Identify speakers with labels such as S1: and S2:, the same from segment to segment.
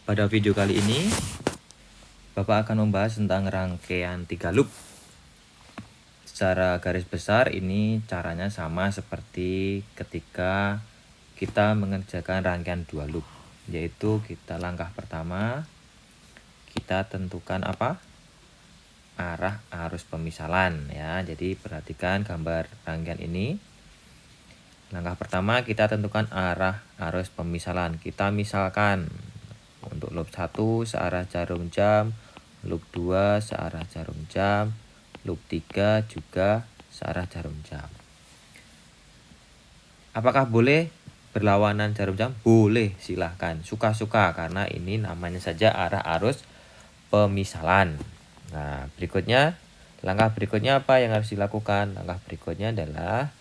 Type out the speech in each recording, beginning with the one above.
S1: Pada video kali ini, Bapak akan membahas tentang rangkaian 3 loop. Secara garis besar ini caranya sama seperti ketika kita mengerjakan rangkaian 2 loop. Yaitu kita langkah pertama, kita tentukan apa? Arah arus pemisalan ya. Jadi perhatikan gambar rangkaian ini. Langkah pertama kita tentukan arah arus pemisalan. Kita misalkan untuk loop 1 searah jarum jam, loop 2 searah jarum jam, loop 3 juga searah jarum jam. Apakah boleh berlawanan jarum jam? Boleh, silahkan. Suka-suka karena ini namanya saja arah arus pemisalan. Nah, langkah berikutnya apa yang harus dilakukan? Langkah berikutnya adalah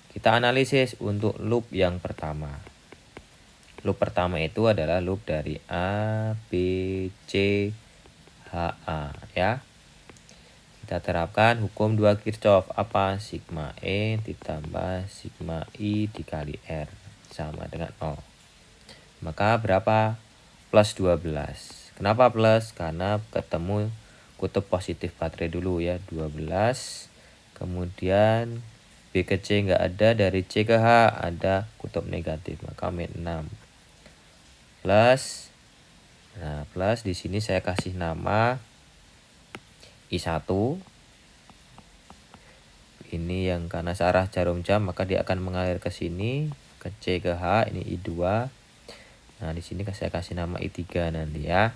S1: kita analisis untuk loop yang pertama. Loop pertama itu adalah loop dari A, B, C, H, A ya. Kita terapkan hukum 2 Kirchhoff. Apa? Sigma E ditambah sigma I dikali R sama dengan 0. Maka berapa? Plus 12. Kenapa plus? Karena ketemu kutub positif baterai dulu ya. 12. Kemudian B ke C nggak ada, dari C ke H ada kutub negatif. Maka min 6. Plus. Nah, plus di sini saya kasih nama I1. Ini yang karena searah jarum jam maka dia akan mengalir ke sini, ke C ke H, ini I2. Nah, di sini saya kasih nama I3 nanti ya.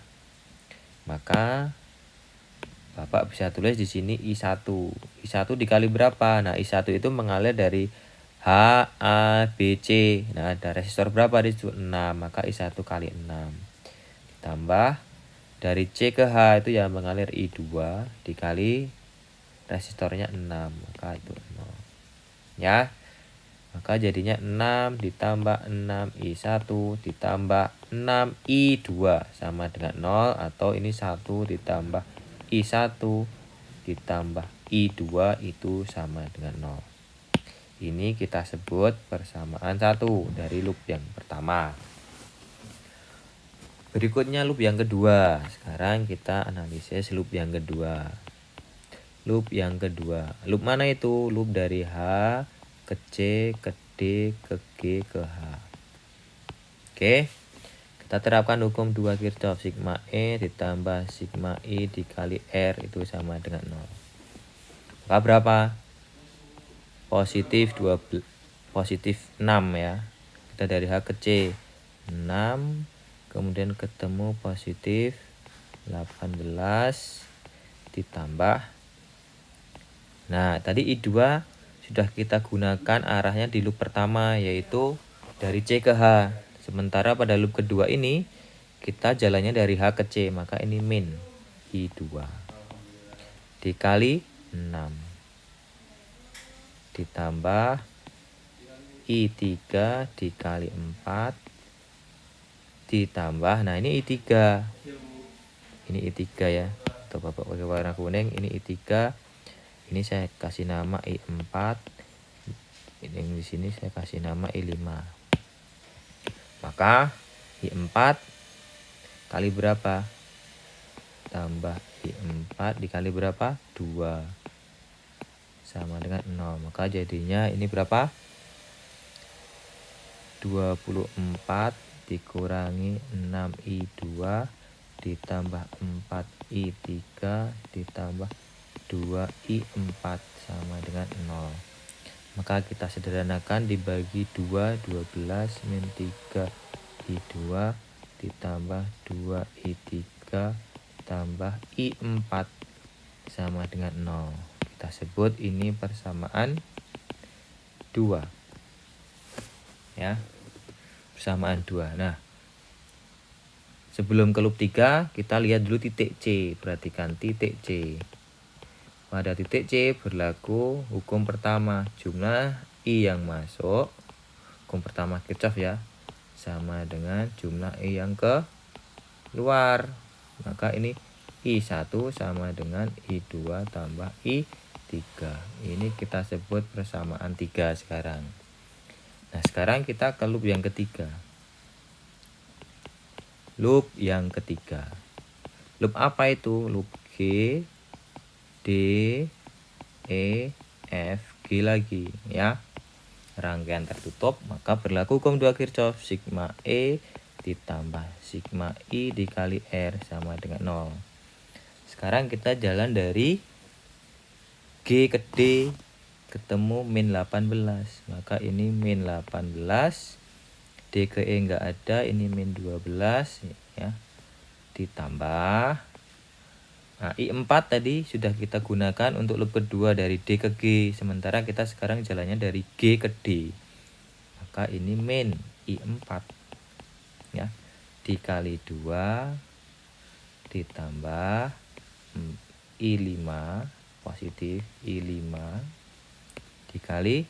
S1: Maka Bapak bisa tulis di sini I1. I1 dikali berapa? Nah, I1 itu mengalir dari H, A, B, C. Nah, ada resistor berapa di situ? 6. Maka I1 kali 6. Ditambah dari C ke H itu yang mengalir I2 dikali resistornya 6, maka itu 0 ya. Maka jadinya 6 ditambah 6 I1 ditambah 6 I2 sama dengan 0, atau ini 1 ditambah I1 ditambah I2 itu sama dengan 0. Ini kita sebut persamaan 1 dari loop yang pertama. Berikutnya loop yang kedua. Sekarang kita analisis loop yang kedua. Loop yang kedua. Loop mana itu? Loop dari H ke C ke D ke G ke H. Oke. Kita terapkan hukum 2 Kirchhoff. Sigma E ditambah sigma I dikali R itu sama dengan 0. Maka berapa? Positif 6 ya. Kita dari H ke C 6. Kemudian ketemu positif 18 ditambah. Nah, tadi I2 sudah kita gunakan arahnya di loop pertama, yaitu dari C ke H. Sementara pada loop kedua ini kita jalannya dari H ke C, maka ini min I2 dikali 6 ditambah I3 dikali 4 ditambah, nah ini I3. Ini I3 ya. Atau Bapak pakai warna kuning, ini I3. Ini saya kasih nama I4. Ini di sini saya kasih nama I5. Maka I4 kali berapa? Tambah I4 dikali berapa? 2. Sama dengan 0. Maka jadinya ini berapa? 24 dikurangi 6I2 ditambah 4I3 ditambah 2I4 sama dengan 0. Maka kita sederhanakan, dibagi 2, 12 min 3I2 ditambah 2I3 tambah I4 sama dengan 0. Kita sebut ini persamaan 2 ya. Persamaan 2. Nah, sebelum ke loop 3 kita lihat dulu titik C. Perhatikan titik C. Pada titik C berlaku hukum pertama, jumlah I yang masuk, hukum pertama Kirchhoff ya, sama dengan jumlah I yang ke luar. Maka ini I1 sama dengan I2 tambah I3. Ini kita sebut persamaan 3 sekarang. Nah, sekarang kita ke loop yang ketiga. loop yang ketiga. Loop apa itu? Loop G, D, E, F, G lagi ya. Rangkaian tertutup, maka berlaku hukum 2 Kirchhoff. Sigma E ditambah sigma I dikali R sama dengan 0. Sekarang kita jalan dari G ke D ketemu min 18. Maka ini min 18. D ke E enggak ada, ini min 12 ya. Ditambah I4 tadi sudah kita gunakan untuk loop kedua dari D ke G. Sementara kita sekarang jalannya dari G ke D. Maka ini min I4 ya, dikali 2 ditambah I5 positif I5 dikali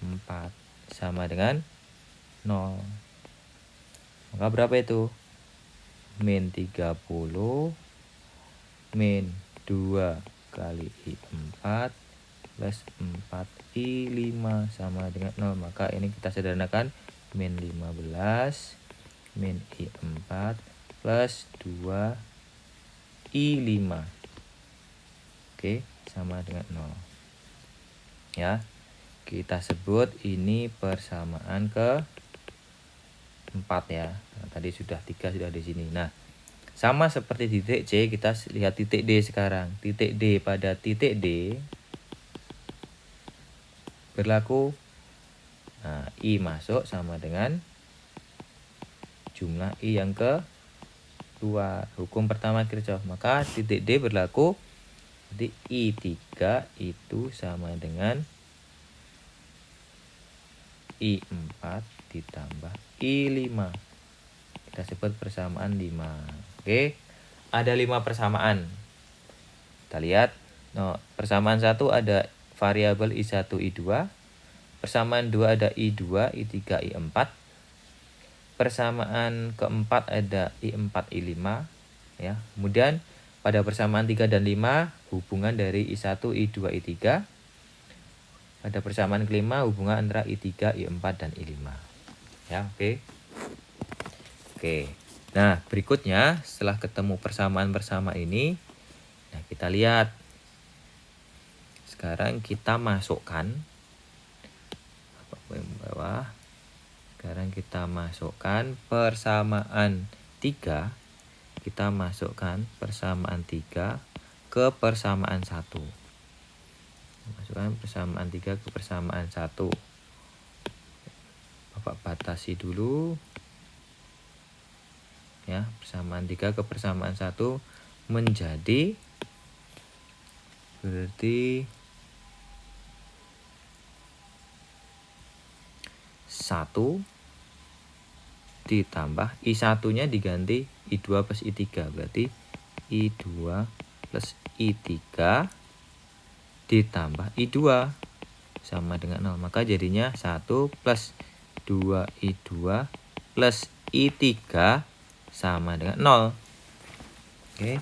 S1: 4 sama dengan 0. Maka berapa itu? Min 30 min 2 kali I4 plus 4I5 sama dengan 0. Maka ini kita sederhanakan, min 15 min I4 plus 2I5. Oke, sama dengan 0. Ya, kita sebut ini persamaan ke 4 ya. Nah, tadi sudah 3 sudah di sini. Nah, sama seperti titik C, kita lihat titik D sekarang. Titik D pada titik D berlaku I masuk sama dengan jumlah I yang kedua. Hukum pertama Kirchhoff. Maka titik D berlaku, jadi I3 itu sama dengan I4 ditambah I5. Kita sebut persamaan 5. Oke, ada 5 persamaan. Kita lihat, persamaan 1 ada variabel I1, I2. Persamaan 2 ada I2, I3, I4. Persamaan keempat ada I4, I5 ya. Kemudian pada persamaan 3 dan 5 hubungan dari I1, I2, I3. Pada persamaan kelima hubungan antara I3, I4 dan I5. Ya, oke. Oke. Nah, berikutnya setelah ketemu persamaan bersama ini, nah kita lihat. Sekarang kita masukkan bawah. Sekarang kita masukkan persamaan 3. Kita masukkan persamaan 3 ke persamaan 1. Masukkan persamaan 3 ke persamaan 1. Bapak batasi dulu. Ya, persamaan 3 ke persamaan 1 menjadi berarti 1 ditambah I1 nya diganti I2 plus I3, berarti I2 plus I3 ditambah I2 sama dengan 0. Maka jadinya 1 plus 2 I2 plus I3 sama dengan 0. Oke.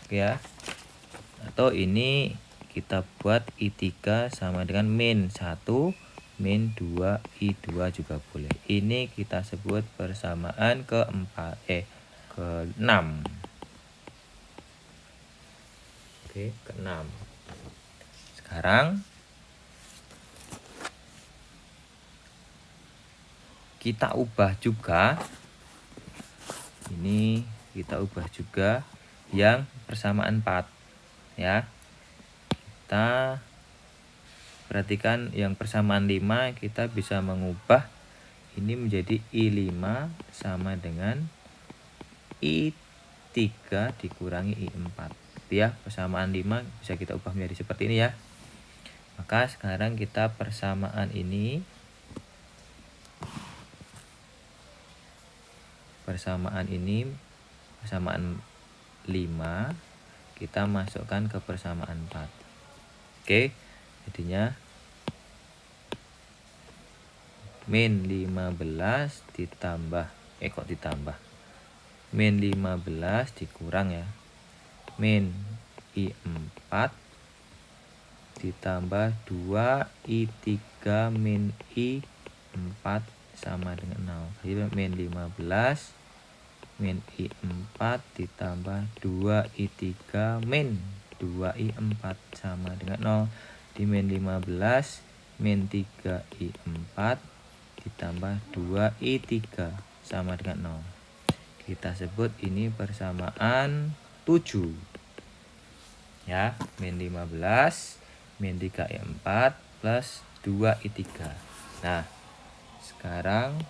S1: Oke ya. Atau ini kita buat I3 sama dengan min 1 min 2 I2 juga boleh. Ini kita sebut persamaan ke-6. Oke, ke-6. Sekarang kita ubah juga. Ini kita ubah juga yang persamaan 4 ya. Kita perhatikan yang persamaan 5 kita bisa mengubah ini menjadi I5 sama dengan I3 dikurangi I4. Ya, persamaan 5 bisa kita ubah menjadi seperti ini ya. Maka sekarang kita persamaan ini, persamaan 5 kita masukkan ke persamaan 4. Oke, jadinya min 15 ditambah min 15 dikurang ya, min I4 ditambah 2 I3 min I4 sama dengan 0. Jadi min 15 min I4 ditambah 2I3 min 2I4 sama dengan 0. Di min 15 min 3I4 ditambah 2I3 sama dengan 0. Kita sebut ini persamaan 7. Ya, min 15 min 3I4 plus 2I3. Nah, sekarang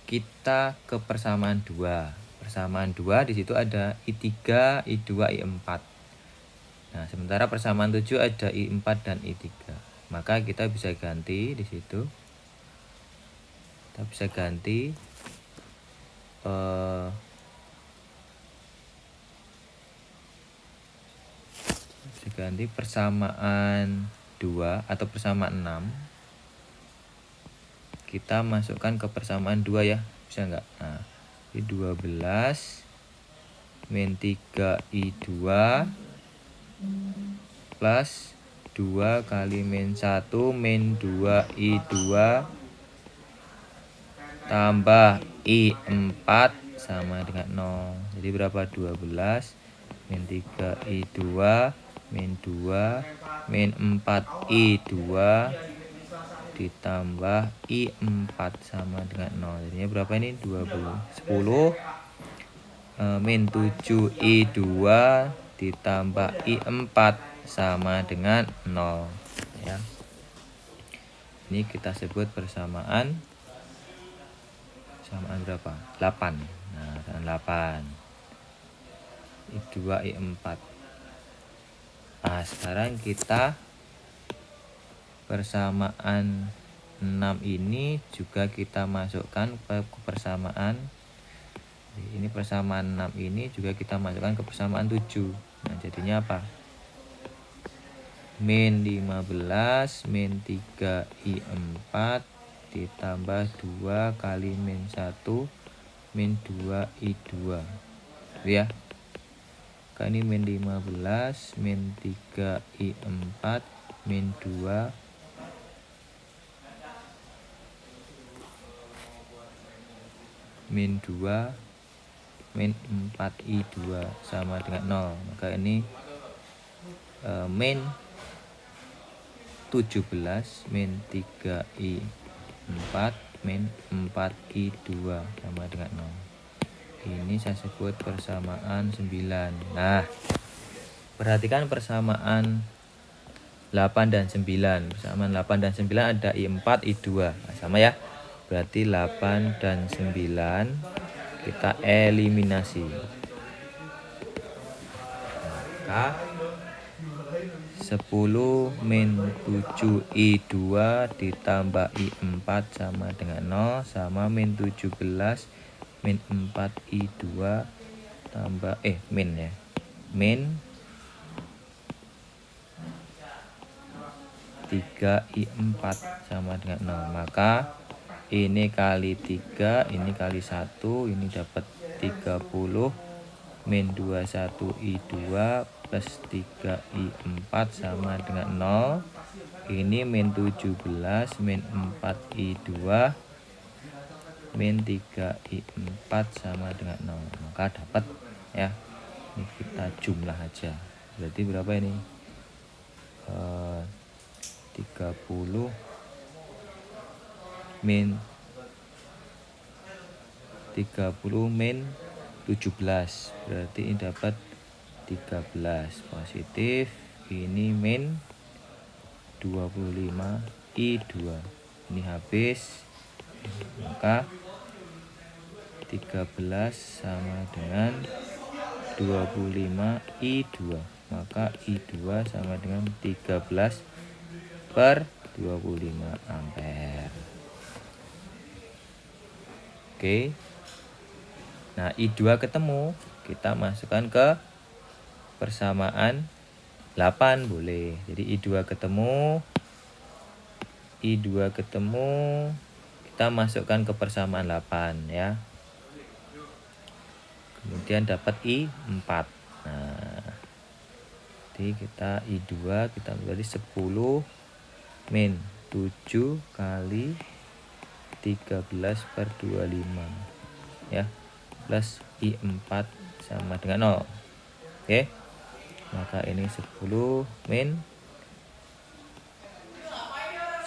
S1: kita ke persamaan 2. Persamaan 2 di situ ada I3, I2, I4. Nah, sementara persamaan 7 ada I4 dan I3. Maka kita bisa ganti di situ. Kita bisa ganti persamaan 2 atau persamaan 6. Kita masukkan ke persamaan 2 ya, bisa enggak? Nah, ini 12 min 3I2 plus 2 kali min 1 min 2I2 tambah I4 sama dengan 0. Jadi berapa? 12 min 3I2 min 2 min 4I2 ditambah I4 sama dengan 0. Jadinya berapa ini? 10 min 7I2 ditambah I4 sama dengan 0 ya. Ini kita sebut persamaan berapa? 8. Nah, 8 I2 I4. Nah, sekarang kita persamaan 6 ini juga kita masukkan ke persamaan. Ini persamaan 6 ini juga kita masukkan ke persamaan 7. Nah, jadinya apa? Min 15 min 3I4 ditambah 2 kali min 1 min 2I2. Ya. Ini min 15 min 3I4 min 2 min 2 min 4I2 sama dengan 0. Maka ini min 17 min 3I4 min 4I2 sama dengan 0. Ini saya sebut persamaan 9. Nah, perhatikan persamaan 8 dan 9. Persamaan 8 dan 9 ada I4, I2. Nah, sama ya. Berarti 8 dan 9 kita eliminasi. Maka 10 min 7I2 ditambah I4 sama dengan 0 sama min 17 min 4I2 tambah min ya. Min 3I4 sama dengan 0. Maka ini kali 3, ini kali 1, ini dapat 30 min 21I2 plus 3I4 sama dengan 0. Ini min 17 min 4I2 min 3I4 sama dengan 0. Maka dapat ya. Ini kita jumlah aja. Berarti berapa ini? 30 min 17. Berarti ini dapat 13 positif. Ini min 25I2. Ini habis. Maka 13 sama dengan 25I2. Maka I2 sama dengan 13 per 25 ampere. Oke. Nah, I2 ketemu, kita masukkan ke persamaan 8 boleh. Jadi I2 ketemu, kita masukkan ke persamaan 8 ya. Kemudian dapat I4. Nah, jadi kita I2 kita berarti 10 min 7 kali 13/25 ya, plus I4 sama dengan 0. Oke, maka ini 10 min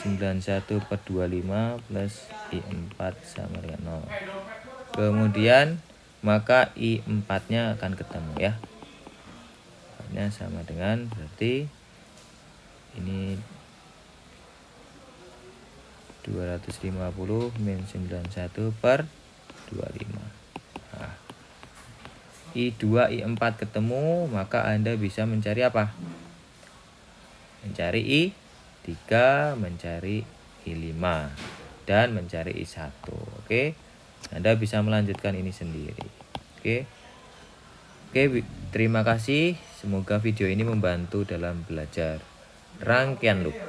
S1: 91/25 plus I4 sama dengan 0. Kemudian maka I4 nya akan ketemu ya, I4 nya sama dengan, berarti ini 250 min 91/25. Nah, I2 I4 ketemu, maka Anda bisa mencari apa? Mencari I3, mencari I5, dan mencari I1. Oke, Anda bisa melanjutkan ini sendiri. Oke, terima kasih. Semoga video ini membantu dalam belajar rangkaian loop.